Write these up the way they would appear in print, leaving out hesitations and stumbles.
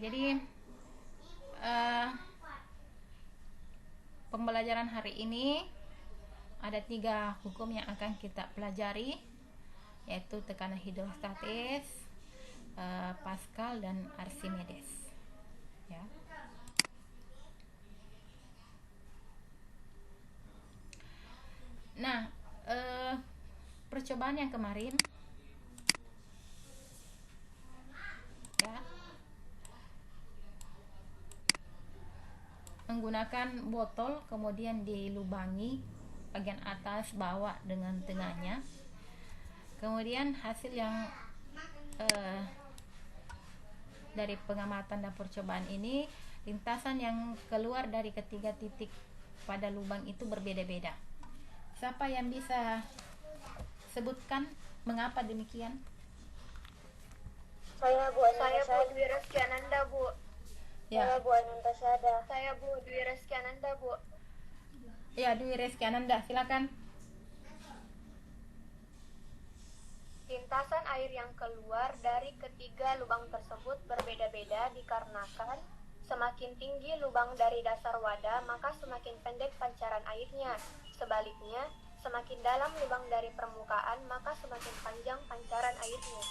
jadi pembelajaran hari ini ada 3 hukum yang akan kita pelajari, yaitu tekanan hidrostatis, Pascal dan Archimedes. Ya. Nah, percobaan yang kemarin, ya, menggunakan botol kemudian dilubangi bagian atas bawah dengan tengahnya. Kemudian hasil yang dari pengamatan dan percobaan ini, lintasan yang keluar dari ketiga titik pada lubang itu berbeda-beda. Siapa yang bisa sebutkan mengapa demikian? Saya Bu Dwi Reskiananda, Bu. Ya. Saya Bu Anantasada. Saya Bu Dwi Reskiananda, Bu. Ya, Dwi Reskiananda, silakan. Lintasan air yang keluar dari ketiga lubang tersebut berbeda-beda dikarenakan semakin tinggi lubang dari dasar wadah, maka semakin pendek pancaran airnya. Sebaliknya, semakin dalam lubang dari permukaan, maka semakin panjang pancaran airnya.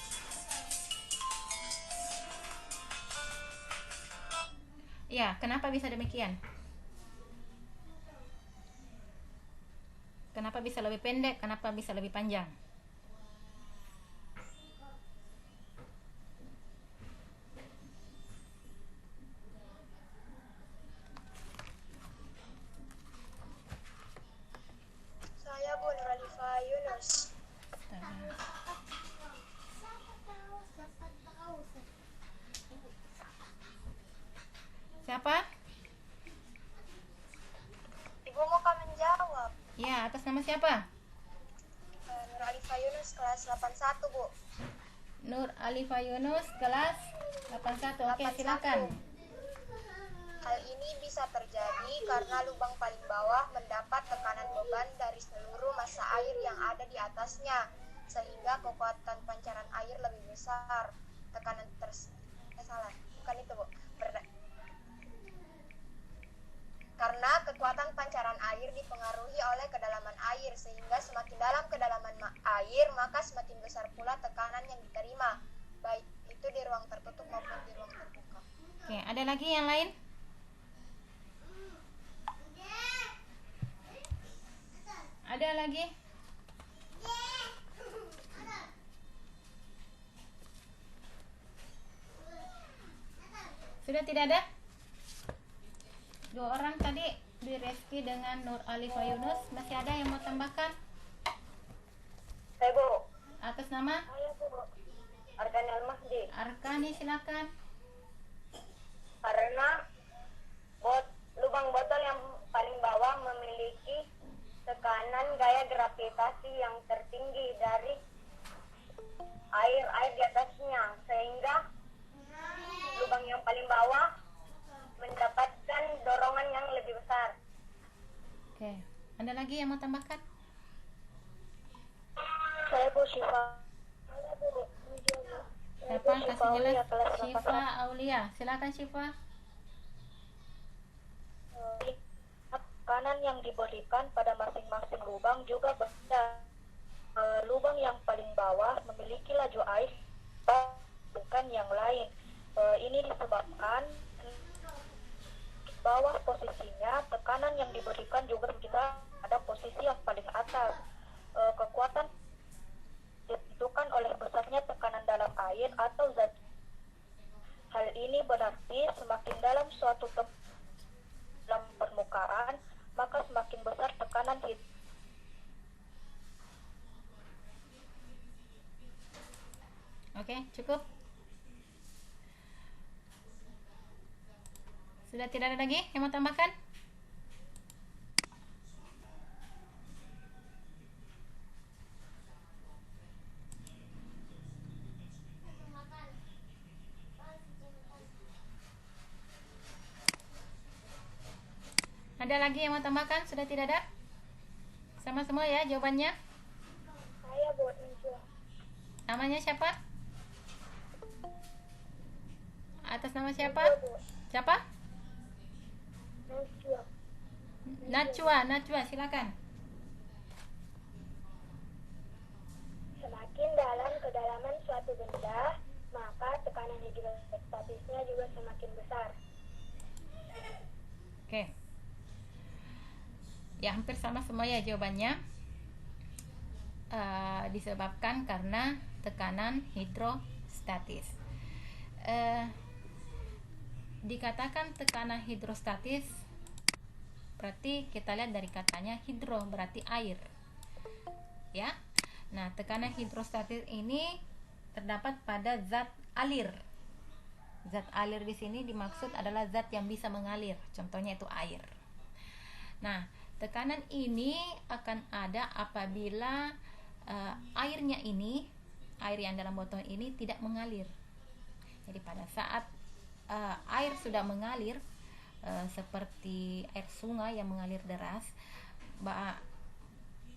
Ya, kenapa bisa demikian? Kenapa bisa lebih pendek? Kenapa bisa lebih panjang? Saya Bu Nuralifa Yunus. Siapa? Ibu mau kami menjawab. Ya, atas nama siapa? Nuralifa Yunus kelas 81, Bu. Nur Alifa Yunus, kelas 81. Oke, 81. silakan. Hal ini bisa terjadi karena lubang paling bawah mendapat tekanan beban dari seluruh massa air yang ada di atasnya, sehingga kekuatan pancaran air lebih besar. Tekanan bukan itu, Bu. Karena kekuatan pancaran air dipengaruhi oleh kedalaman air, sehingga semakin dalam kedalaman air, maka semakin besar pula tekanan yang diterima, baik itu di ruang tertutup maupun di ruang terbuka. Oke, ada lagi yang lain? Ada lagi? Sudah tidak ada? 2 orang tadi, Dwi Reski dengan Nur Alifa Yunus. Masih ada yang mau tambahkan? Saya, Bu. Atas nama? Saya, Bu. Arkani Al-Mahdi. Arkani, silakan. Karena lubang botol yang paling bawah memiliki tekanan gaya gravitasi yang tertinggi dari air di atasnya, sehingga lubang yang paling bawah mendapatkan dorongan yang lebih besar. Oke, ada lagi yang mau tambahkan? Saya Bu Syifa. Siapa? Kasih jelas. Syifa Aulia, silakan Syifa. Tekanan yang diberikan pada masing-masing lubang juga berbeda. Lubang yang paling bawah memiliki laju air bukan yang lain. Ini disebabkan bawah posisinya, tekanan yang diberikan juga kita pada posisi yang paling atas. Kekuatan ditentukan oleh besarnya tekanan dalam air atau zat. Hal ini berarti semakin dalam suatu dalam permukaan, maka semakin besar tekanan hidrostatis. Oke, cukup. Sudah tidak ada lagi yang mau tambahkan? Ada lagi yang mau tambahkan? Sudah tidak ada? Sama semua ya jawabannya? Saya buat Najwa. Namanya siapa? Atas nama siapa? Najwa, Bu. Siapa? Najwa. Najwa, silakan. Semakin dalam kedalaman suatu benda, maka tekanan hidrostatisnya juga semakin besar. Oke. Ya, hampir sama semua ya jawabannya. Disebabkan karena tekanan hidrostatis. Dikatakan tekanan hidrostatis, berarti kita lihat dari katanya hidro, berarti air, ya. Nah, tekanan hidrostatis ini terdapat pada zat alir. Zat alir di sini dimaksud adalah zat yang bisa mengalir, contohnya itu air. Nah, tekanan ini akan ada apabila airnya ini, air yang dalam botol ini tidak mengalir. Jadi pada saat air sudah mengalir, seperti air sungai yang mengalir deras,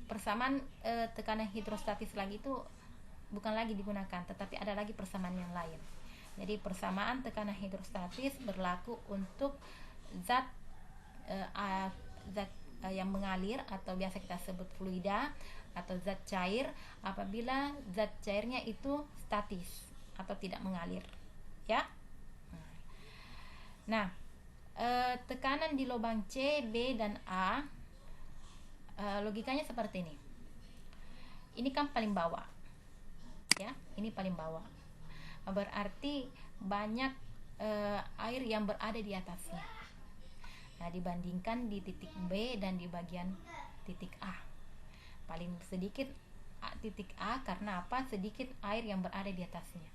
persamaan tekanan hidrostatis lagi itu bukan lagi digunakan, tetapi ada lagi persamaan yang lain. Jadi persamaan tekanan hidrostatis berlaku untuk zat yang mengalir atau biasa kita sebut fluida atau zat cair, apabila zat cairnya itu statis atau tidak mengalir, ya. Nah, tekanan di lubang C, B, dan A, logikanya seperti ini. Ini kan paling bawah, ya. Ini paling bawah. Berarti banyak air yang berada di atasnya. Nah, dibandingkan di titik B dan di bagian titik A, paling sedikit titik A, karena apa? Sedikit air yang berada di atasnya.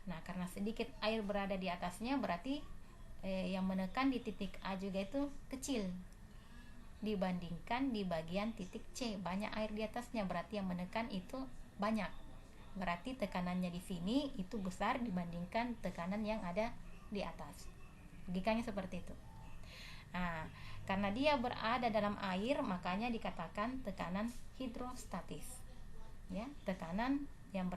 Nah, karena sedikit air berada di atasnya, berarti yang menekan di titik A juga itu kecil dibandingkan di bagian titik C, banyak air di atasnya, berarti yang menekan itu banyak. Berarti tekanannya di sini itu besar dibandingkan tekanan yang ada di atas. Logikanya seperti itu. Nah, karena dia berada dalam air, makanya dikatakan tekanan hidrostatis, ya, tekanan yang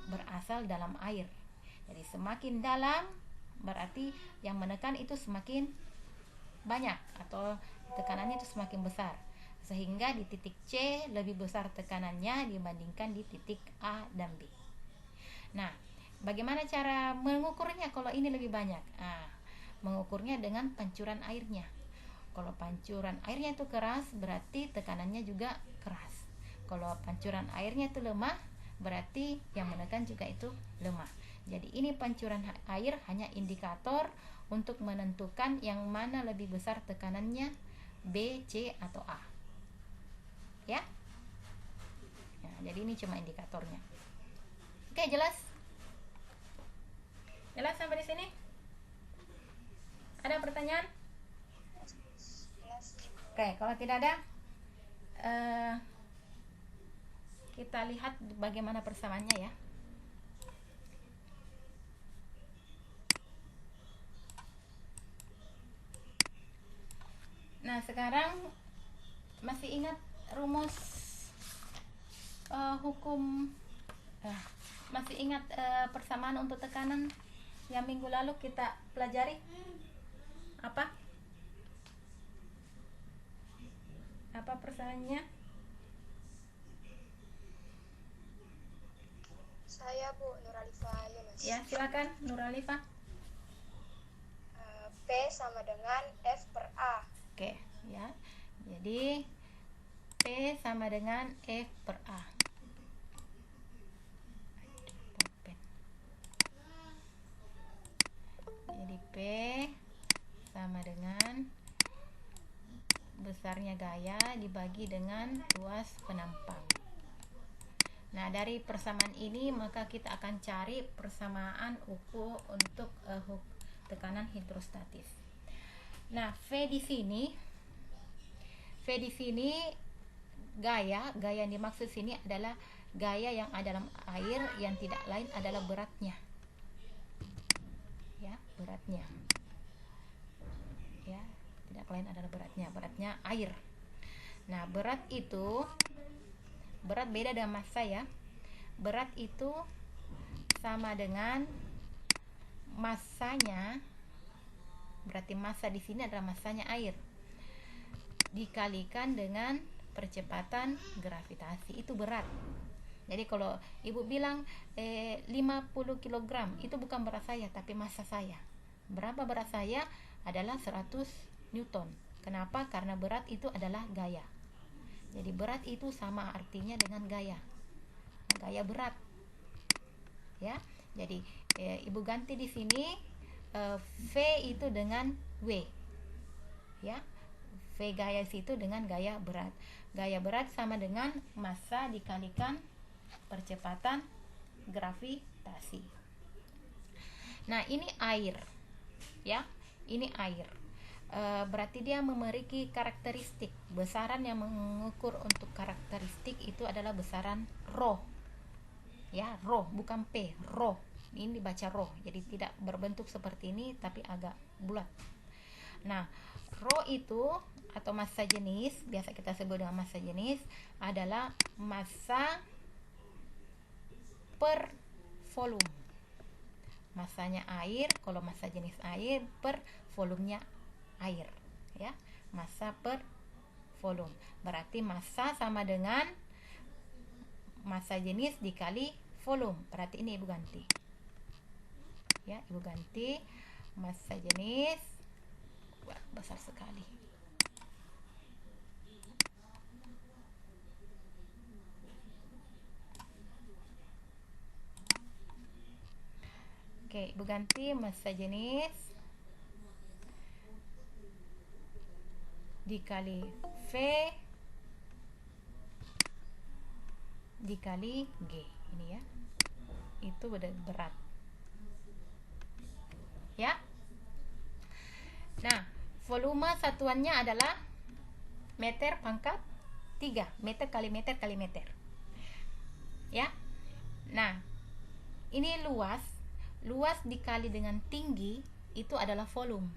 berasal dalam air. Jadi semakin dalam berarti yang menekan itu semakin banyak atau tekanannya itu semakin besar, sehingga di titik C lebih besar tekanannya dibandingkan di titik A dan B. Nah, bagaimana cara mengukurnya kalau ini lebih banyak? Mengukurnya dengan pancuran airnya. Kalau pancuran airnya itu keras, berarti tekanannya juga keras. Kalau pancuran airnya itu lemah, berarti yang menekan juga itu lemah. Jadi ini pancuran air hanya indikator untuk menentukan yang mana lebih besar tekanannya, B, C, atau A, ya. Nah, jadi ini cuma indikatornya. Oke, jelas? Jelas sampai di sini? Ada pertanyaan? Oke, kalau tidak ada, kita lihat bagaimana persamaannya, ya. Nah, sekarang masih ingat rumus hukum, masih ingat persamaan untuk tekanan yang minggu lalu kita pelajari? Apa persamaannya? Saya Bu Nuralifa Yunus. Ya, silakan Nuralifa. P sama dengan F per A. Oke, ya. Jadi P sama dengan F per A. Jadi P sama dengan besarnya gaya dibagi dengan luas penampang. Nah, dari persamaan ini maka kita akan cari persamaan ukur untuk tekanan hidrostatis. Nah, V di sini gaya yang dimaksud sini adalah gaya yang ada dalam air, yang tidak lain adalah beratnya. Ya, beratnya. Ya, tidak lain adalah beratnya air. Nah, berat beda dengan massa, ya. Berat itu sama dengan Masanya, berarti massa di sini adalah massanya air dikalikan dengan percepatan gravitasi, itu berat. Jadi kalau ibu bilang 50 kg, itu bukan berat saya tapi massa saya. Berapa berat saya? Adalah 100 Newton. Kenapa? Karena berat itu adalah gaya. Jadi berat itu sama artinya dengan gaya. Gaya berat. Ya. Jadi ibu ganti di sini V itu dengan W. Ya. V gaya situ dengan gaya berat. Gaya berat sama dengan massa dikalikan percepatan gravitasi. Nah, ini air. Ya, ini air. Berarti dia memiliki karakteristik. Besaran yang mengukur untuk karakteristik itu adalah besaran rho. Ya, rho bukan P, rho. Ini dibaca rho. Jadi tidak berbentuk seperti ini tapi agak bulat. Nah, rho itu atau massa jenis, biasa kita sebut dengan massa jenis, adalah massa per volume. Massanya air, kalau massa jenis air per volumenya air, ya. Massa per volume. Berarti massa sama dengan massa jenis dikali volume. Berarti ini ibu ganti. Ya, ibu ganti massa jenis. Wah, besar sekali. Oke, ibu ganti massa jenis dikali V dikali G. Ini ya. Itu berat. Ya. Nah, volume satuannya adalah meter pangkat 3. Meter kali meter kali meter. Ya. Nah, ini luas. Luas dikali dengan tinggi itu adalah volume.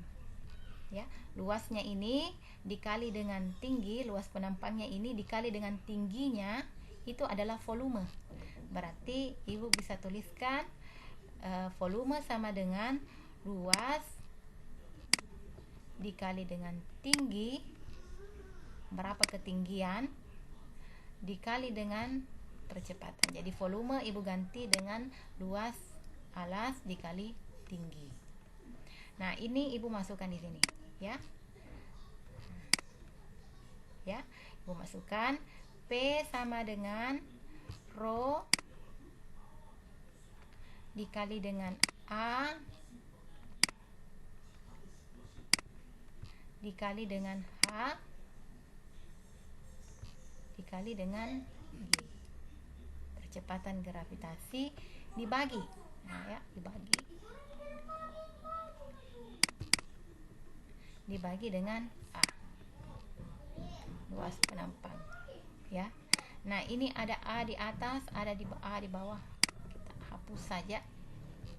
Ya, luasnya ini dikali dengan tinggi, luas penampangnya ini dikali dengan tingginya itu adalah volume. Berarti ibu bisa tuliskan volume sama dengan luas dikali dengan tinggi, berapa ketinggian, dikali dengan percepatan. Jadi volume ibu ganti dengan luas alas dikali tinggi. Nah, ini ibu masukkan di sini, ya. Ya, ibu masukkan P sama dengan rho dikali dengan A dikali dengan H dikali dengan G. Percepatan gravitasi dibagi. Nah, ya, dibagi dengan A, luas penampang, ya. Nah, ini ada A di atas, ada A di bawah. Kita hapus saja,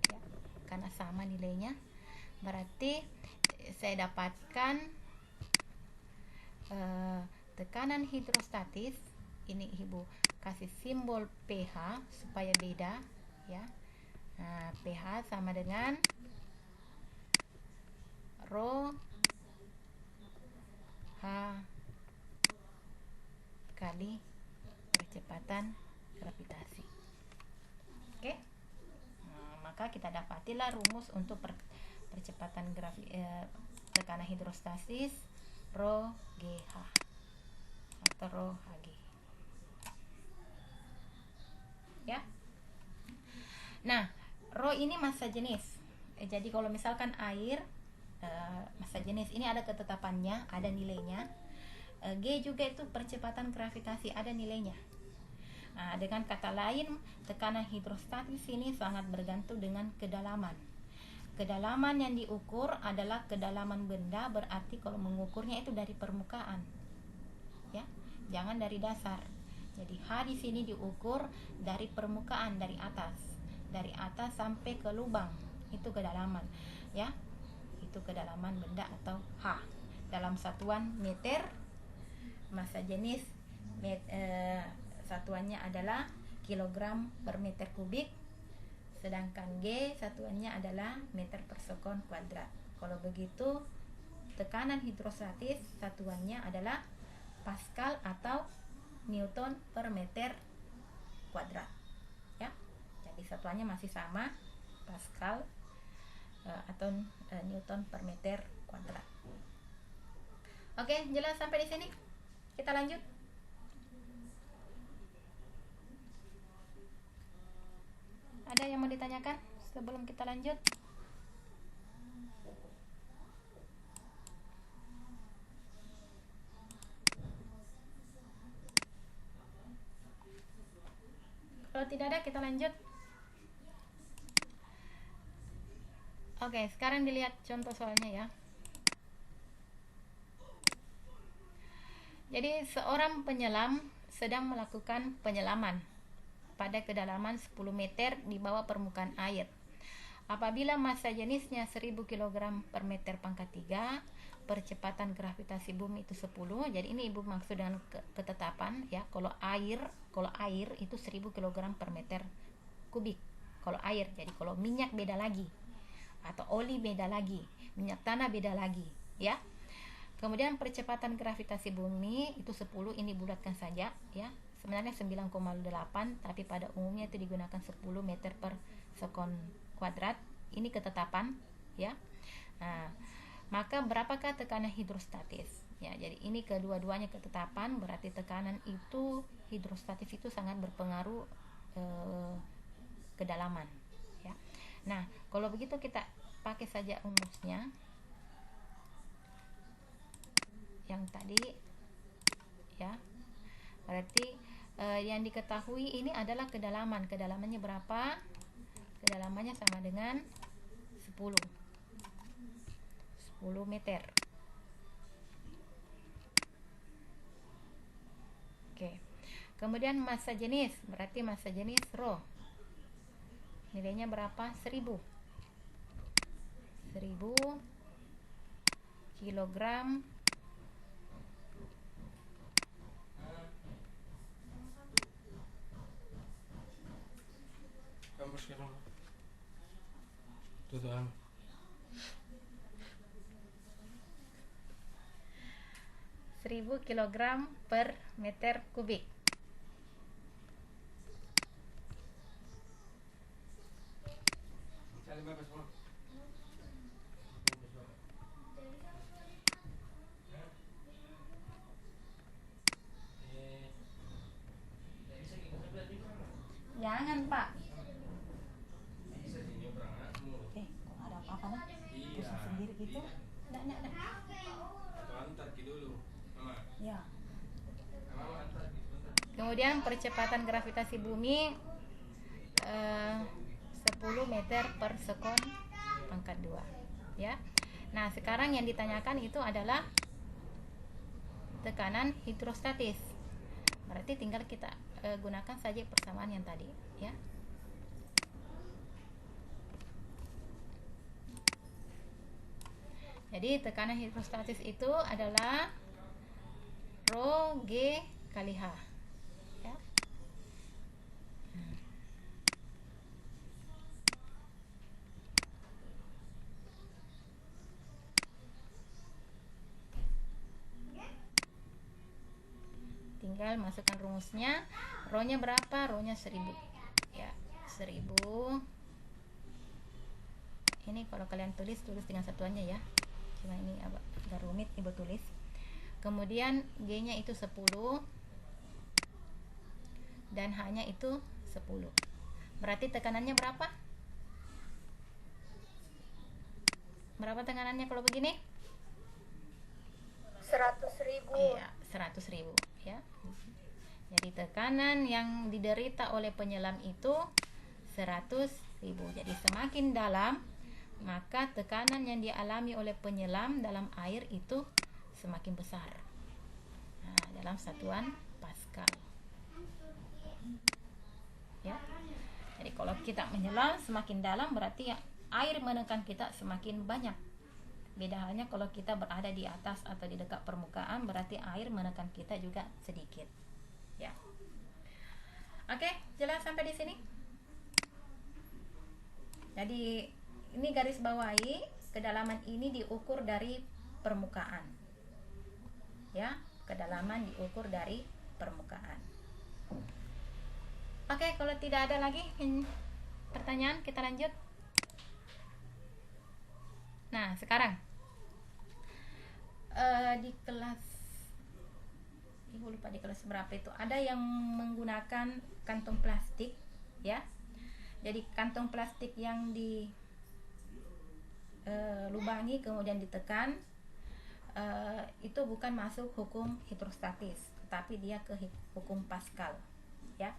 ya, karena sama nilainya. Berarti saya dapatkan tekanan hidrostatis. Ini ibu kasih simbol pH supaya beda, ya. Nah, pH sama dengan rho H kali percepatan gravitasi. Oke. Nah, maka kita dapatilah rumus untuk percepatan tekanan hidrostatis rho GH atau rho Hg. Ya. Nah, rho ini massa jenis. Jadi kalau misalkan air massa jenis ini ada ketetapannya, ada nilainya. G juga itu percepatan gravitasi, ada nilainya. Nah, dengan kata lain, tekanan hidrostatis ini sangat bergantung dengan kedalaman. Kedalaman yang diukur adalah kedalaman benda, berarti kalau mengukurnya itu dari permukaan, ya, jangan dari dasar. Jadi H di sini diukur dari permukaan, dari atas sampai ke lubang, itu kedalaman, ya, itu kedalaman benda atau H dalam satuan meter. Massa jenis satuannya adalah kilogram per meter kubik. sedangkan G satuannya adalah meter per sekon kuadrat. Kalau begitu tekanan hidrostatis satuannya adalah Pascal atau Newton per meter kuadrat, ya. Jadi satuannya masih sama, Pascal atau Newton per meter kuadrat. Oke, jelas sampai di sini. Kita lanjut. Ada yang mau ditanyakan sebelum kita lanjut? Kalau tidak ada, kita lanjut. Oke, sekarang dilihat contoh soalnya ya. Jadi seorang penyelam sedang melakukan penyelaman pada kedalaman 10 meter di bawah permukaan air. Apabila massa jenisnya 1000 kg per meter pangkat 3, percepatan gravitasi bumi itu 10. Jadi ini Ibu maksud dengan ketetapan ya. Kalau air itu 1000 kg per meter kubik. Kalau air, jadi kalau minyak beda lagi. Atau oli beda lagi, minyak tanah beda lagi, ya. Kemudian percepatan gravitasi bumi itu 10, ini bulatkan saja ya. Sebenarnya 9,8, tapi pada umumnya itu digunakan 10 meter per sekon kuadrat. Ini ketetapan ya. Nah, maka berapakah tekanan hidrostatis? Ya, jadi ini kedua-duanya ketetapan, berarti tekanan itu hidrostatis itu sangat berpengaruh kedalaman ya. Nah, kalau begitu kita pakai saja rumusnya yang tadi ya. Berarti yang diketahui ini adalah kedalaman. Kedalamannya berapa? Kedalamannya sama dengan 10 meter. Oke. Kemudian massa jenis, berarti massa jenis Rho. Nilainya berapa? 1000 kilogram kilogram per meter kubik. Jangan Pak. Kok ada apa-apa nih? Pusing sendiri gitu. Enggak. Antar dulu, Mama. Ya. Kemudian percepatan gravitasi bumi 10 meter per sekon pangkat 2 ya. Nah, sekarang yang ditanyakan itu adalah tekanan hidrostatis. Berarti tinggal kita gunakan saja persamaan yang tadi ya. Jadi tekanan hidrostatis itu adalah Rho G kali H ya. Tinggal masukkan rumusnya. Rho-nya berapa? Rho-nya 1000 ya. 1000. Ini kalau kalian tulis dengan satuannya ya. Cuma ini agak rumit Ibu tulis. Kemudian G-nya itu 10 dan H-nya itu 10. Berarti tekanannya berapa? Berapa tekanannya kalau begini? 100.000. Iya, 100.000 ya. Jadi tekanan yang diderita oleh penyelam itu 100.000. Jadi semakin dalam, maka tekanan yang dialami oleh penyelam dalam air itu semakin besar. Nah, dalam satuan Pascal. Ya. Jadi kalau kita menyelam semakin dalam, berarti air menekan kita semakin banyak. Beda halnya kalau kita berada di atas atau di dekat permukaan, berarti air menekan kita juga sedikit. Ya. Oke, jelas sampai di sini? Jadi ini garis bawahi, kedalaman ini diukur dari permukaan. Ya, kedalaman diukur dari permukaan. Oke, kalau tidak ada lagi pertanyaan, kita lanjut. Nah, sekarang di kelas, ibu lupa di kelas berapa itu, ada yang menggunakan kantong plastik, ya. Jadi kantong plastik yang lubangi kemudian ditekan, itu bukan masuk hukum hidrostatis, tapi dia ke hukum Pascal, ya.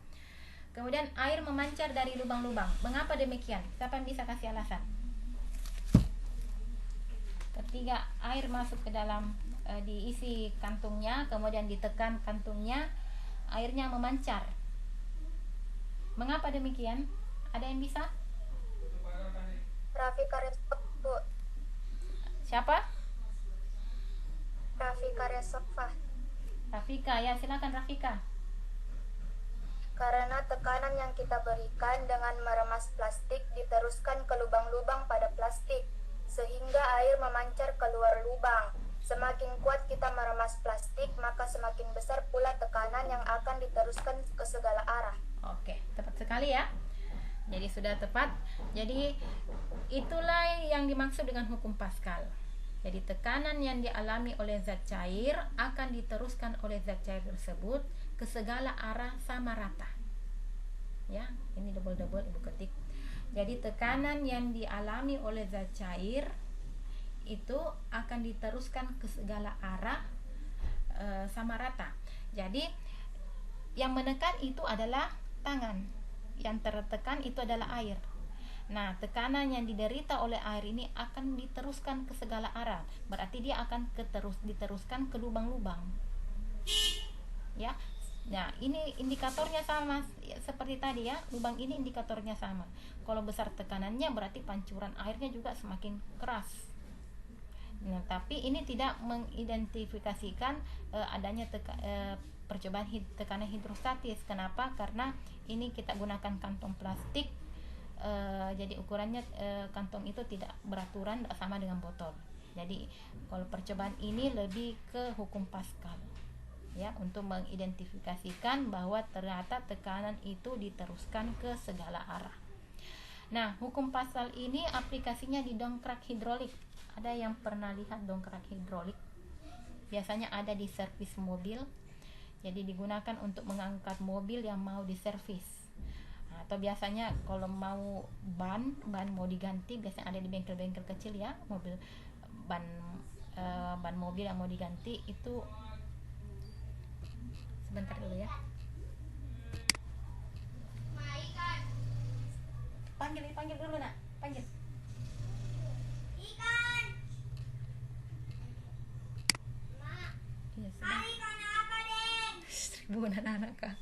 Kemudian air memancar dari lubang-lubang. Mengapa demikian? Siapa yang bisa kasih alasan? Ketika air masuk ke dalam, diisi kantungnya, kemudian ditekan kantungnya, airnya memancar. Mengapa demikian? Ada yang bisa? Rafika Resok, Bu. Siapa? Rafika Resokfa. Rafika, ya silakan Rafika. Karena tekanan yang kita berikan dengan meremas plastik diteruskan ke lubang-lubang pada plastik, sehingga air memancar keluar lubang. Semakin kuat kita meremas plastik, maka semakin besar pula tekanan yang akan diteruskan ke segala arah. Oke, tepat sekali ya. Jadi sudah tepat. Jadi itulah yang dimaksud dengan hukum Pascal. Jadi tekanan yang dialami oleh zat cair akan diteruskan oleh zat cair tersebut ke segala arah sama rata. Ya, ini double-double ibu ketik. Jadi tekanan yang dialami oleh zat cair itu akan diteruskan ke segala arah, sama rata. Jadi yang menekan itu adalah tangan, yang tertekan itu adalah air. Nah, tekanan yang diderita oleh air ini akan diteruskan ke segala arah. Berarti dia akan diteruskan ke lubang-lubang. Ya. Nah, ini indikatornya sama seperti tadi ya. Lubang ini indikatornya sama. Kalau besar tekanannya berarti pancuran airnya juga semakin keras. Nah, tapi ini tidak mengidentifikasikan adanya percobaan tekanan hidrostatis. Kenapa? Karena ini kita gunakan kantong plastik. Jadi ukurannya, kantong itu tidak beraturan, tidak sama dengan botol. Jadi kalau percobaan ini lebih ke hukum Pascal, ya, untuk mengidentifikasikan bahwa ternyata tekanan itu diteruskan ke segala arah. Nah, hukum Pascal ini aplikasinya di dongkrak hidrolik. Ada yang pernah lihat dongkrak hidrolik? Biasanya ada di servis mobil. Jadi digunakan untuk mengangkat mobil yang mau diservis. Atau biasanya kalau mau ban mau diganti, biasanya ada di bengkel-bengkel kecil ya, mobil ban mobil yang mau diganti itu. Sebentar dulu ya. Panggil dulu nak, panggil. Ikan. Mak. Iya, ikan apa, Deng? 1000 anak-anak kah?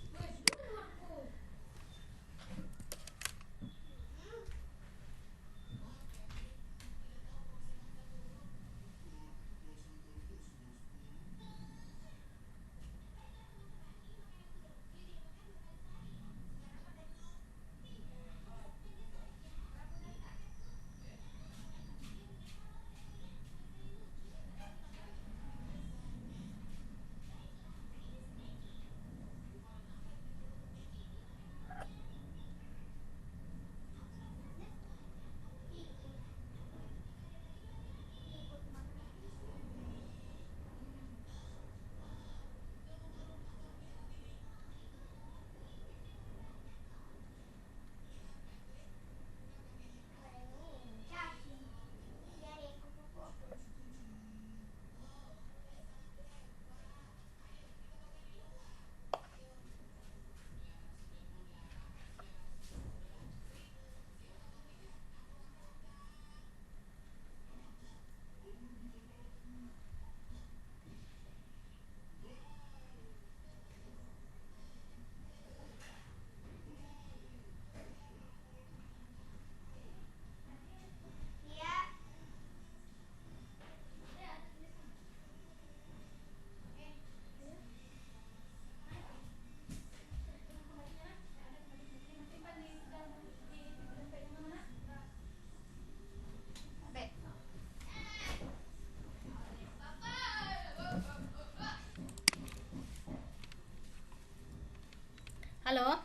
Halo.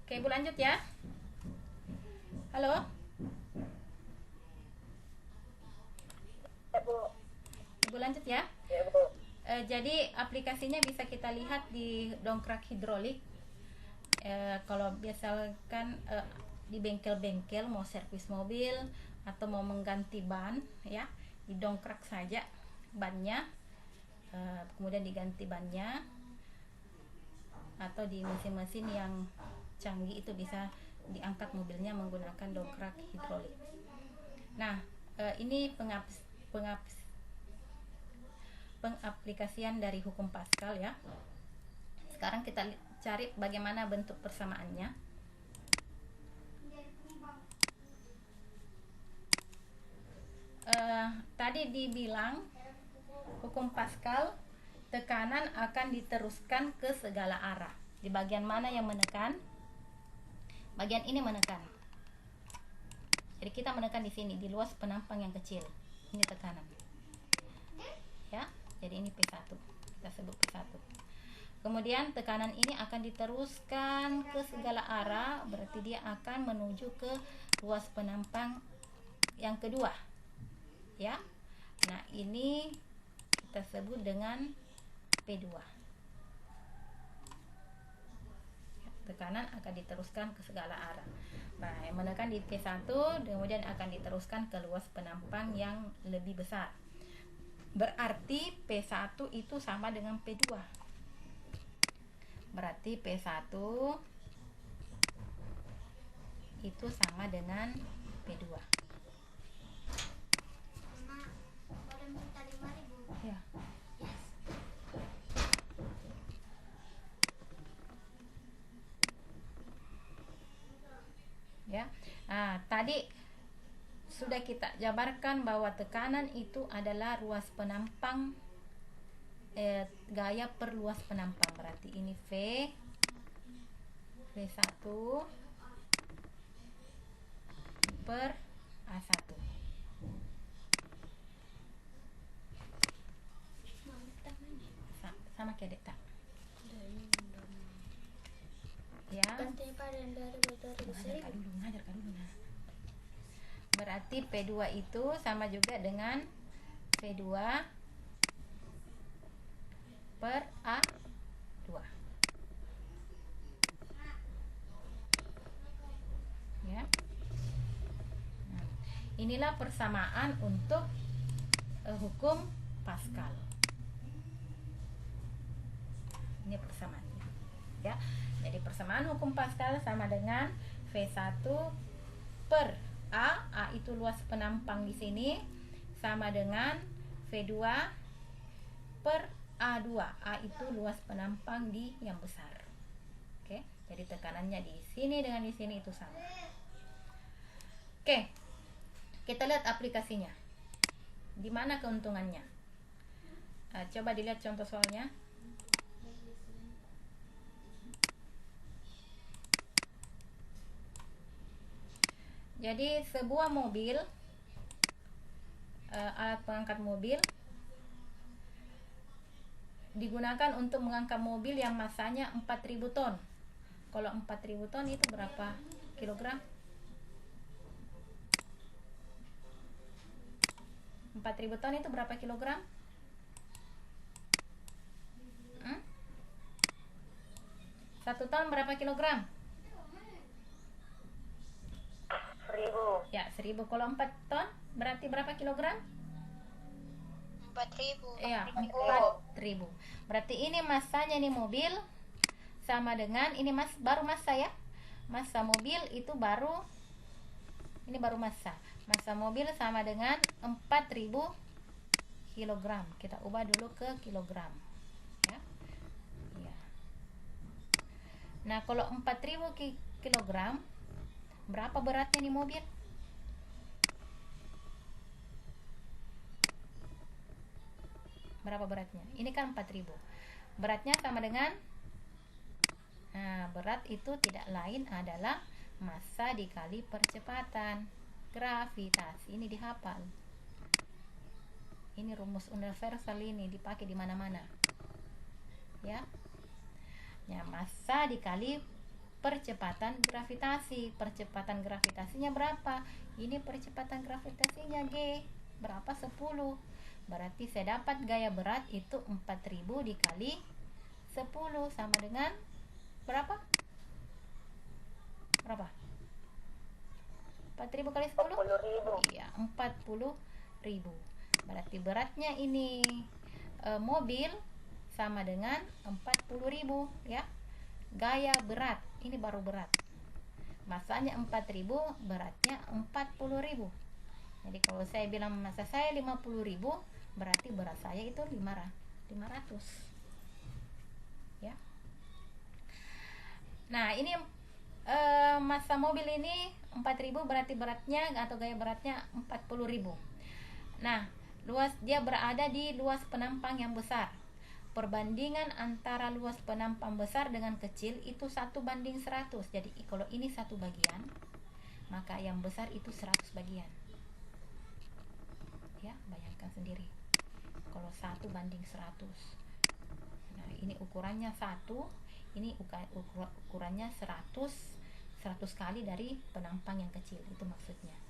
Oke, Ibu lanjut ya. Halo. Ya, Bu. Ibu lanjut ya. Ya, Bu. Jadi aplikasinya bisa kita lihat di dongkrak hidrolik. Kalau biasakan di bengkel-bengkel mau servis mobil atau mau mengganti ban ya, didongkrak saja bannya, kemudian diganti bannya, atau di mesin-mesin yang canggih itu bisa diangkat mobilnya menggunakan dongkrak hidrolik. Nah, ini pengaplikasian dari hukum Pascal ya. Sekarang kita cari bagaimana bentuk persamaannya. Tadi dibilang hukum Pascal, tekanan akan diteruskan ke segala arah. Di bagian mana yang menekan? Bagian ini menekan. Jadi kita menekan di sini, di luas penampang yang kecil. Ini tekanan. Ya, jadi ini P1. Kita sebut P1. Kemudian tekanan ini akan diteruskan ke segala arah, berarti dia akan menuju ke ruas penampang yang kedua. Ya. Nah, ini kita sebut dengan P2. Tekanan akan diteruskan ke segala arah. Nah, yang menekan di P1 kemudian akan diteruskan ke luas penampang yang lebih besar. Berarti P1 itu sama dengan P2. Berarti P1 itu sama dengan P2. Ya. Ya. Nah, tadi sudah kita jabarkan bahwa tekanan itu adalah ruas penampang, gaya per luas penampang. Berarti ini V1 per A1. Sama kayak dek tak? Ya. Ngajar dulu nah. Berarti P2 itu sama juga dengan V2 per A2. Ya. Nah, inilah persamaan untuk hukum Pascal. Ini persamaannya. Ya. Jadi persamaan hukum Pascal sama dengan V1 per A itu luas penampang di sini, sama dengan V2 per A2. A itu luas penampang di yang besar. Oke, jadi tekanannya di sini dengan di sini itu sama. Oke, kita lihat aplikasinya. Di mana keuntungannya? Coba dilihat contoh soalnya. Jadi sebuah mobil, alat pengangkat mobil digunakan untuk mengangkat mobil yang masanya 4.000 ton. Kalau 4.000 ton itu berapa kilogram? 4.000 ton itu berapa kilogram? 1 ton berapa kilogram? 1.000. Ya, 1.000. Kalau 4 ton berarti berapa kilogram? 4.000. Iya, 4.000. Berarti ini masanya nih mobil sama dengan ini baru massa ya. Massa mobil itu baru, ini baru massa. Massa mobil sama dengan 4.000 kilogram. Kita ubah dulu ke kilogram. Ya. Ya. Nah, kalau 4.000 kilogram, berapa beratnya nih mobil? Berapa beratnya? Ini kan 4.000. Beratnya sama dengan, berat itu tidak lain adalah massa dikali percepatan gravitasi. Ini dihafal. Ini rumus universal, ini dipakai di mana-mana. Ya. Ya, massa dikali percepatan gravitasi. Percepatan gravitasinya berapa? Ini percepatan gravitasinya G. Berapa? 10. Berarti saya dapat gaya berat itu 4000 dikali 10 sama dengan berapa? Berapa? 4000 kali 10? 40.000. Iya, 40.000. Berarti beratnya ini mobil sama dengan 40.000 ya. Gaya berat, ini baru berat. Massanya 4000, beratnya 40.000. Jadi kalau saya bilang massa saya 50.000, berarti berat saya itu 500 ya. Nah, ini massa mobil ini 4000, berarti beratnya atau gaya beratnya 40.000. Nah, dia berada di luas penampang yang besar. Perbandingan antara luas penampang besar dengan kecil itu 1:100. Jadi kalau ini 1 bagian, maka yang besar itu 100 bagian. Ya, bayangkan sendiri. Kalau 1:100. Nah, ini ukurannya 1, ini ukurannya 100 kali dari penampang yang kecil, itu maksudnya.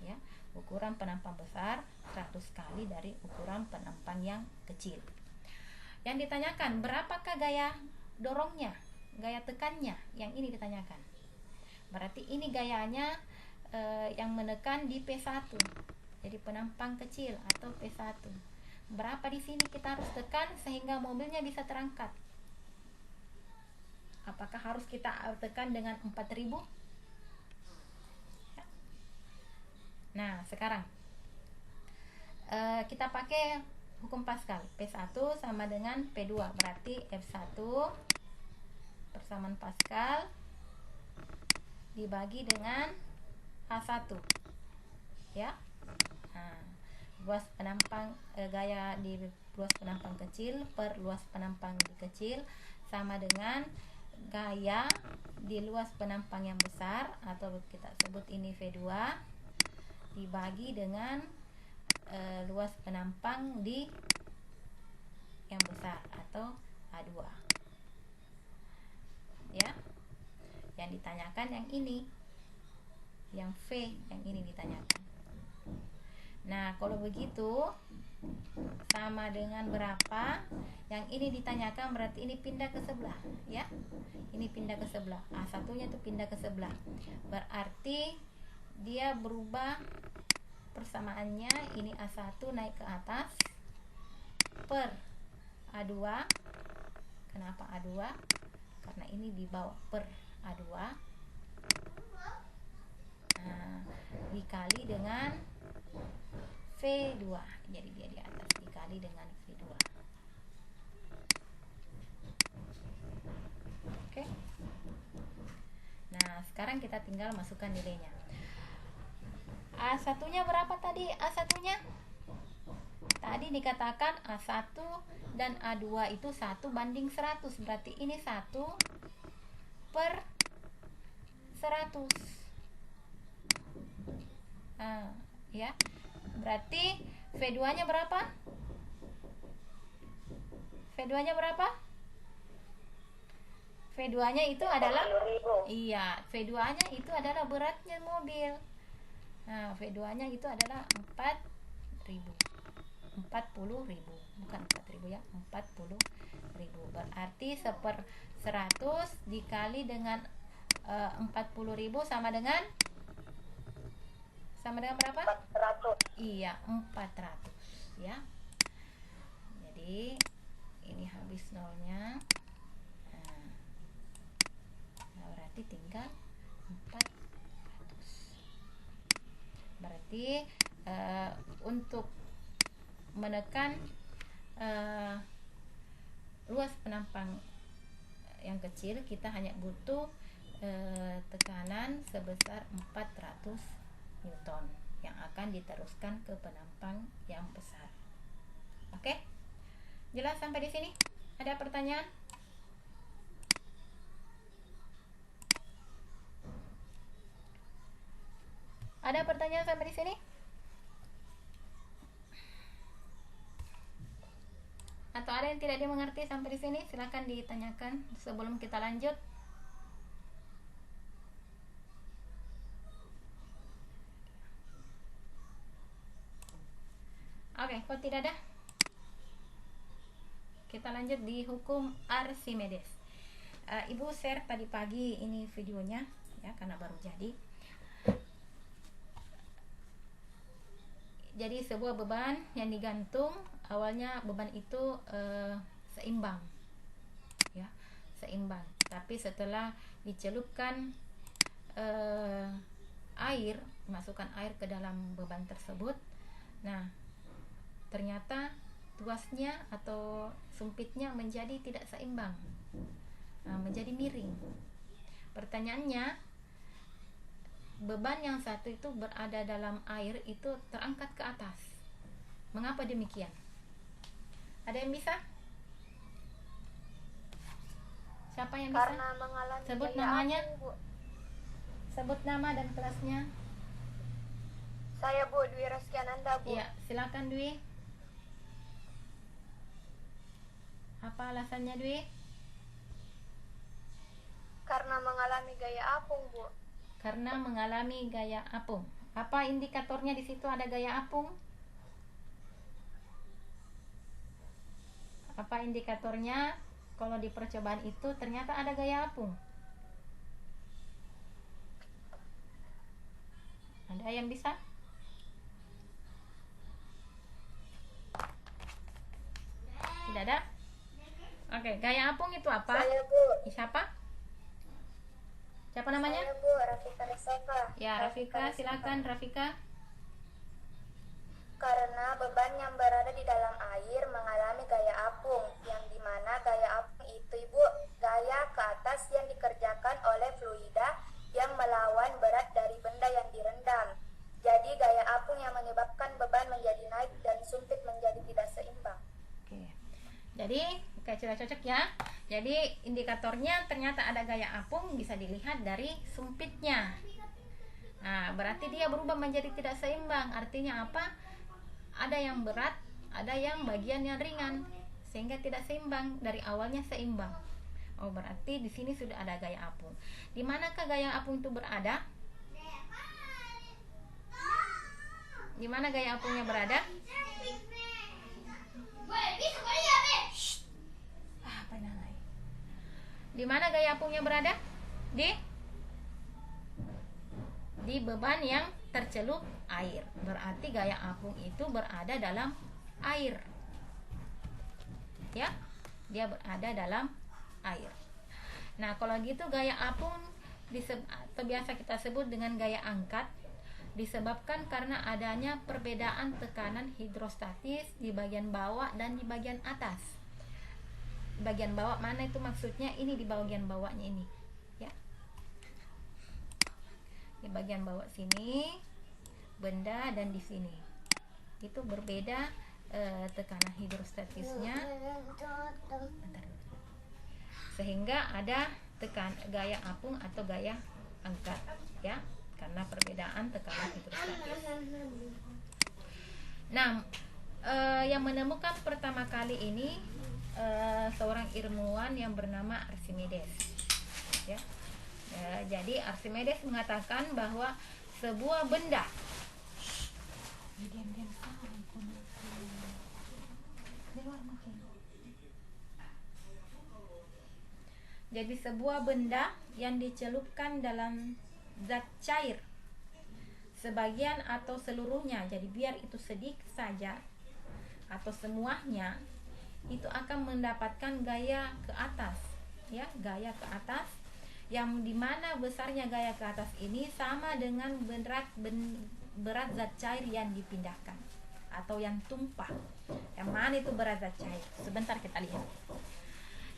Ya, ukuran penampang besar 100 kali dari ukuran penampang yang kecil. Yang ditanyakan, berapakah gaya dorongnya, gaya tekannya? Yang ini ditanyakan. Berarti ini gayanya yang menekan di P1. Jadi penampang kecil atau P1. Berapa di sini kita harus tekan sehingga mobilnya bisa terangkat? Apakah harus kita tekan dengan 4000? Nah, sekarang kita pakai hukum Pascal. P1 sama dengan P2, berarti F1 persamaan Pascal dibagi dengan A1 ya. Nah, luas penampang gaya di luas penampang kecil per luas penampang di kecil sama dengan gaya di luas penampang yang besar, atau kita sebut ini V2, dibagi dengan luas penampang di yang besar atau A2 ya. Yang ditanyakan yang ini, yang V, yang ini ditanyakan. Nah, kalau begitu sama dengan berapa? Yang ini ditanyakan, berarti ini pindah ke sebelah ya. Ini pindah ke sebelah, A1 nya itu pindah ke sebelah. Berarti dia berubah persamaannya, ini A1 naik ke atas per A2. Kenapa A2? Karena ini dibawa per A2. Nah, dikali dengan V2. Jadi dia di atas dikali dengan V2. Oke. Nah, sekarang kita tinggal masukkan nilainya. A1 nya berapa tadi? A1 nya tadi dikatakan A1 dan A2 itu 1:100. Berarti ini 1 per 100. Ya. Berarti V2 nya berapa? V2 nya berapa? V2 nya itu adalah 40.000. iya, V2 nya itu adalah beratnya mobil. Nah, V2 nya itu adalah 40.000, bukan 4.000 ya, 40.000. Berarti 1/100 dikali dengan 40.000 sama dengan berapa? 400. Iya, 400 ya. Jadi ini habis nolnya. Nah, berarti tinggal 400. Berarti untuk menekan luas penampang yang kecil, kita hanya butuh tekanan sebesar 400 Newton yang akan diteruskan ke penampang yang besar. Oke? Jelas sampai di sini? Ada pertanyaan? Ada pertanyaan sampai di sini? atau ada yang tidak dimengerti sampai di sini? Silakan ditanyakan sebelum kita lanjut. Oke, kalau tidak ada, kita lanjut di hukum Archimedes. Ibu share tadi pagi ini videonya ya, karena baru jadi. Jadi sebuah beban yang digantung, awalnya beban itu seimbang ya, seimbang. Tapi setelah dicelupkan air, masukkan air ke dalam beban tersebut, nah ternyata tuasnya atau sumpitnya menjadi tidak seimbang, menjadi miring. Pertanyaannya, beban yang satu itu berada dalam air itu terangkat ke atas. Mengapa demikian? Ada yang bisa? Siapa yang bisa? Karena mengalami Sebut gaya namanya. apung, Bu. Sebut nama dan kelasnya. Saya Bu Dwi Reskiananda, Bu. Iya, silakan Dwi. Apa alasannya Dwi? Karena mengalami gaya apung, Bu. Karena mengalami gaya apung. Apa indikatornya di situ ada gaya apung? Apa indikatornya kalau di percobaan itu ternyata ada gaya apung? Ada yang bisa? Tidak ada? Oke, gaya apung itu apa? Saya, Bu. Siapa? Siapa namanya? Saya, Bu, Rafika Reseka. Ya, Rafika, silakan Rafika. Karena beban yang berada di dalam air mengalami gaya apung, yang dimana gaya apung itu, Ibu, gaya ke atas yang dikerjakan oleh fluida yang melawan berat dari benda yang direndam. Jadi gaya apung yang menyebabkan beban menjadi naik dan sumpit menjadi tidak seimbang. Oke. Jadi, sudah cocok ya. Jadi indikatornya ternyata ada gaya apung bisa dilihat dari sumpitnya. Nah, berarti dia berubah menjadi tidak seimbang. Artinya apa? Ada yang berat, ada yang bagian yang ringan, sehingga tidak seimbang. Dari awalnya seimbang. Oh, berarti di sini sudah ada gaya apung. Di manakah gaya apung itu berada? Di mana gaya apungnya berada? Di mana gaya apungnya berada? Di beban yang tercelup air. Berarti gaya apung itu berada dalam air. Ya, dia berada dalam air. Nah, kalau gitu gaya apung atau biasa kita sebut dengan gaya angkat, disebabkan karena adanya perbedaan tekanan hidrostatis di bagian bawah dan di bagian atas. Bagian bawah mana itu maksudnya? Ini di bagian bawahnya ini ya, di bagian bawah sini benda, dan di sini itu berbeda tekanan hidrostatisnya. Bentar. Sehingga ada gaya apung atau gaya angkat ya, karena perbedaan tekanan hidrostatis. Nah, yang menemukan pertama kali ini seorang ilmuwan yang bernama Archimedes ya. Jadi Archimedes mengatakan bahwa sebuah benda jadi sebuah benda yang dicelupkan dalam zat cair sebagian atau seluruhnya, jadi biar itu sedikit saja atau semuanya, itu akan mendapatkan gaya ke atas ya, gaya ke atas, yang dimana besarnya gaya ke atas ini sama dengan berat zat cair yang dipindahkan atau yang tumpah. Yang mana itu berat zat cair? Sebentar kita lihat.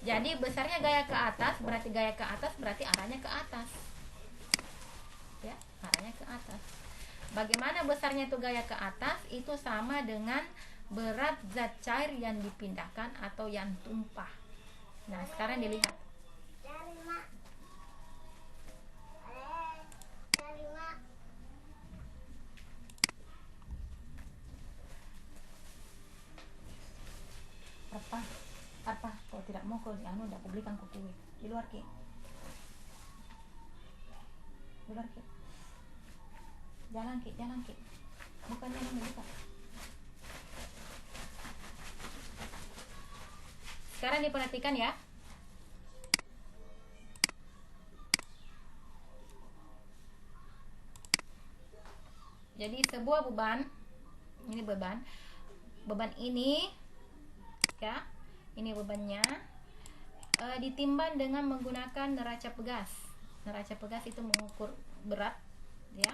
Jadi besarnya gaya ke atas berarti arahnya ke atas ya, arahnya ke atas. Bagaimana besarnya itu gaya ke atas? Itu sama dengan berat zat cair yang dipindahkan atau yang tumpah. Nah, sekarang dilihat. Apa? mau ke anu ndak aku belikan kue di luar ki. Di luar ki. Jalan ki. Bukannya yang buka. Sekarang diperhatikan ya. Jadi sebuah beban, ini beban ini ya, ini bebannya ditimbang dengan menggunakan neraca pegas. Neraca pegas itu mengukur berat ya,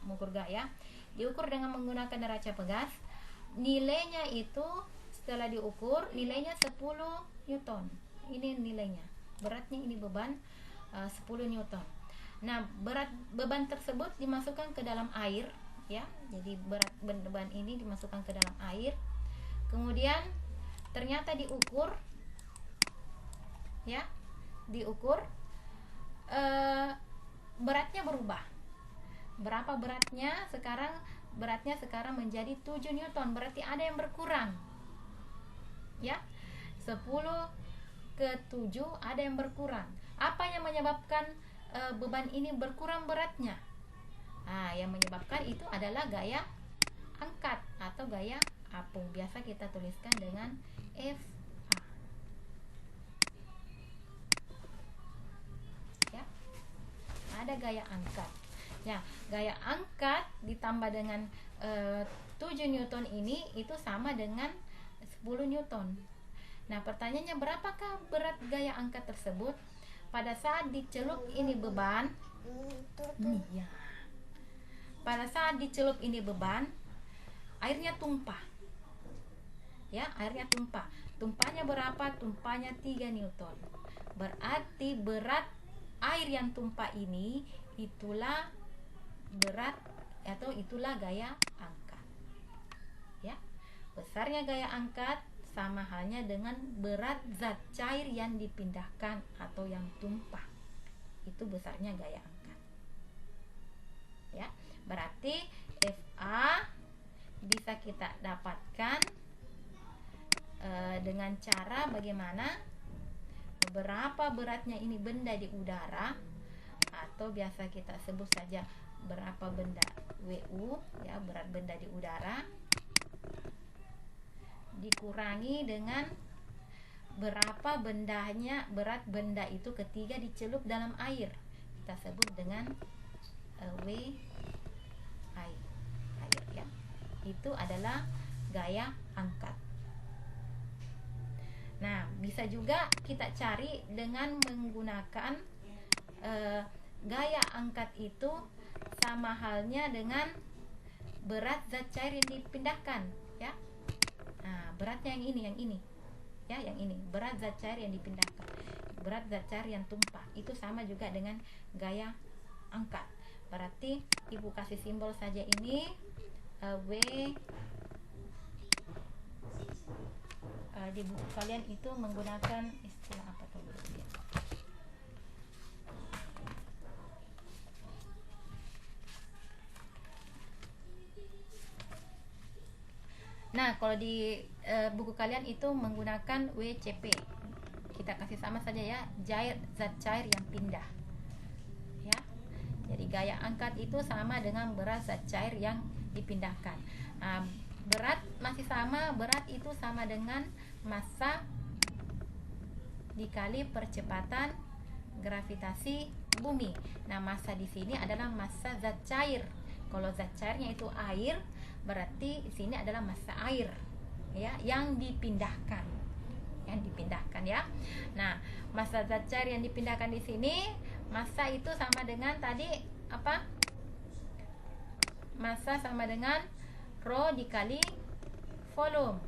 mengukur gaya. Diukur dengan menggunakan neraca pegas. Nilainya itu setelah diukur nilainya 10 Newton. Ini nilainya. Beratnya ini beban 10 Newton. Nah, berat beban tersebut dimasukkan ke dalam air ya. Jadi berat beban ini dimasukkan ke dalam air. Kemudian ternyata diukur ya. Diukur beratnya berubah. Berapa beratnya? Beratnya sekarang menjadi 7 Newton. Berarti ada yang berkurang. Ya. 10 ke 7 ada yang berkurang. Apa yang menyebabkan beban ini berkurang beratnya? Yang menyebabkan itu adalah gaya angkat atau gaya apung. Biasa kita tuliskan dengan FA. Ya. Ada gaya angkat. Ya, gaya angkat ditambah dengan 7 Newton ini itu sama dengan 10 Newton. Nah, pertanyaannya berapakah berat gaya angkat tersebut? Pada saat dicelup ini beban, ya. Pada saat dicelup ini beban, airnya tumpah. Ya, airnya tumpah. Tumpahnya berapa? Tumpahnya 3 Newton. Berarti berat air yang tumpah ini itulah berat atau itulah gaya angkat. Ya. Besarnya gaya angkat sama halnya dengan berat zat cair yang dipindahkan atau yang tumpah. Itu besarnya gaya angkat. Ya, berarti FA bisa kita dapatkan dengan cara bagaimana? Berapa beratnya ini benda di udara, atau biasa kita sebut saja berapa benda WU ya, berat benda di udara, dikurangi dengan berapa berat benda itu ketika dicelup dalam air. Kita sebut dengan W air ya. Itu adalah gaya angkat. Nah, bisa juga kita cari dengan menggunakan gaya angkat itu sama halnya dengan berat zat cair yang dipindahkan ya. Nah, beratnya yang ini ya, yang ini berat zat cair yang dipindahkan, berat zat cair yang tumpah itu sama juga dengan gaya angkat. Berarti ibu kasih simbol saja ini W. Di buku kalian itu menggunakan istilah apa tuh? Nah, kalau di buku kalian itu menggunakan WCP. Kita kasih sama saja ya, zat cair yang pindah. Ya. Jadi gaya angkat itu sama dengan berat zat cair yang dipindahkan. Nah, berat masih sama, berat itu sama dengan massa dikali percepatan gravitasi bumi. Nah, massa di sini adalah massa zat cair. Kalau zat cairnya itu air, berarti di sini adalah massa air ya, yang dipindahkan ya. Nah, massa zat cair yang dipindahkan di sini, massa itu sama dengan tadi apa? Massa sama dengan rho dikali volume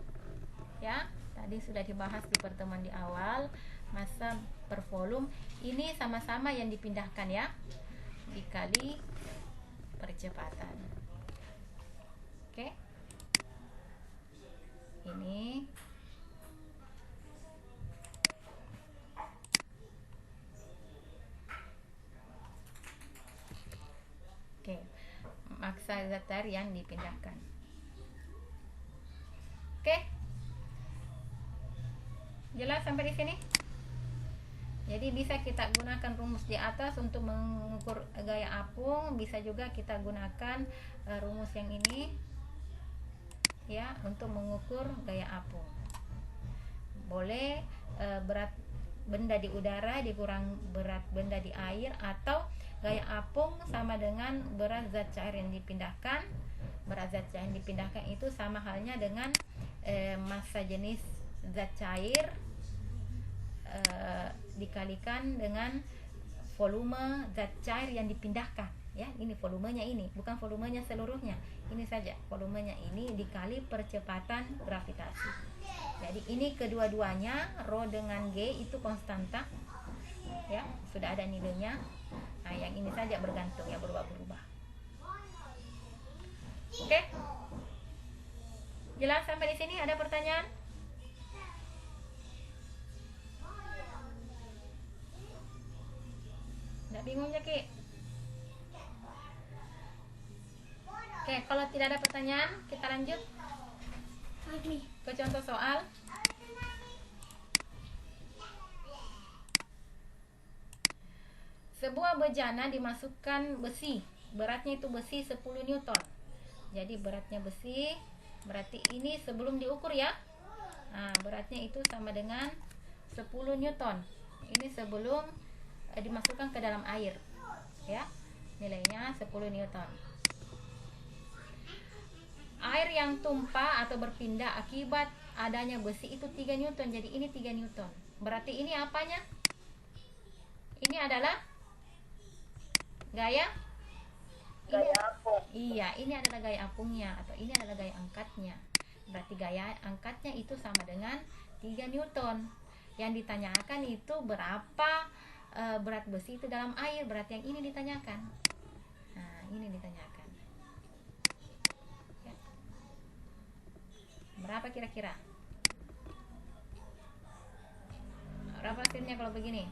ya. Tadi sudah dibahas di pertemuan di awal, massa per volume ini sama-sama yang dipindahkan ya, dikali percepatan. Oke. Ini oke, massa zat cair yang dipindahkan. Oke. Jelas sampai di sini? Jadi bisa kita gunakan rumus di atas untuk mengukur gaya apung, bisa juga kita gunakan rumus yang ini ya untuk mengukur gaya apung. Boleh berat benda di udara dikurang berat benda di air, atau gaya apung sama dengan berat zat cair yang dipindahkan. Berat zat cair yang dipindahkan itu sama halnya dengan massa jenis zat cair dikalikan dengan volume zat cair yang dipindahkan ya. Ini volumenya, ini bukan volumenya seluruhnya, ini saja volumenya, ini dikali percepatan gravitasi. Jadi ini kedua-duanya rho dengan G itu konstanta ya, sudah ada nilainya. Nah yang ini saja bergantung ya, berubah-berubah. Oke, jelas sampai di sini? Ada pertanyaan? Nggak bingung ya Ki? Oke, kalau tidak ada pertanyaan kita lanjut ke contoh soal. Sebuah bejana dimasukkan besi, beratnya itu besi 10 Newton. Jadi beratnya besi, berarti ini sebelum diukur ya. Nah, beratnya itu sama dengan 10 Newton. Ini sebelum dimasukkan ke dalam air ya, nilainya 10 Newton. Air yang tumpah atau berpindah akibat adanya besi itu 3 Newton. Jadi ini 3 Newton. Berarti ini apanya? Ini adalah gaya apung. Iya, ini adalah gaya apungnya atau ini adalah gaya angkatnya. Berarti gaya angkatnya itu sama dengan 3 Newton. Yang ditanyakan itu berapa berat besi itu dalam air, berarti yang ini ditanyakan. Nah, ini ditanyakan. Ya. Berapa kira-kira? Berapa hasilnya kalau begini?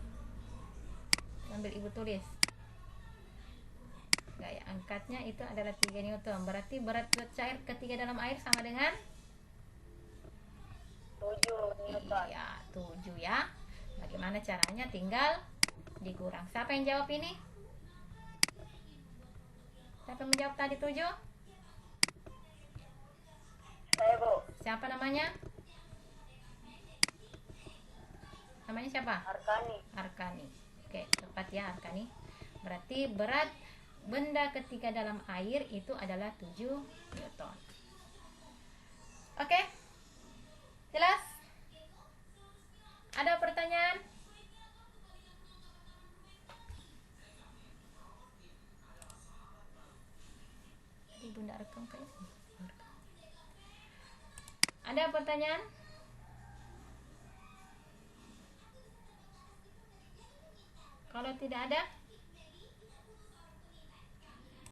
Ambil ibu tulis. Gaya angkatnya itu adalah 3 Newton. Berarti berat zat cair ketiga dalam air sama dengan 7 Newton. Iya, 7 ya. Bagaimana caranya? Tinggal dikurang. Siapa yang jawab ini? Siapa yang menjawab tadi 7? Saya, Bu. Siapa namanya? Namanya siapa? Arkani. Arkani. Oke, tepat ya Arkani. Berarti berat benda ketika dalam air itu adalah 7 Newton. Oke? Jelas? Ada pertanyaan? Ibu ndak rekam kayaknya. Ada pertanyaan? Kalau tidak ada,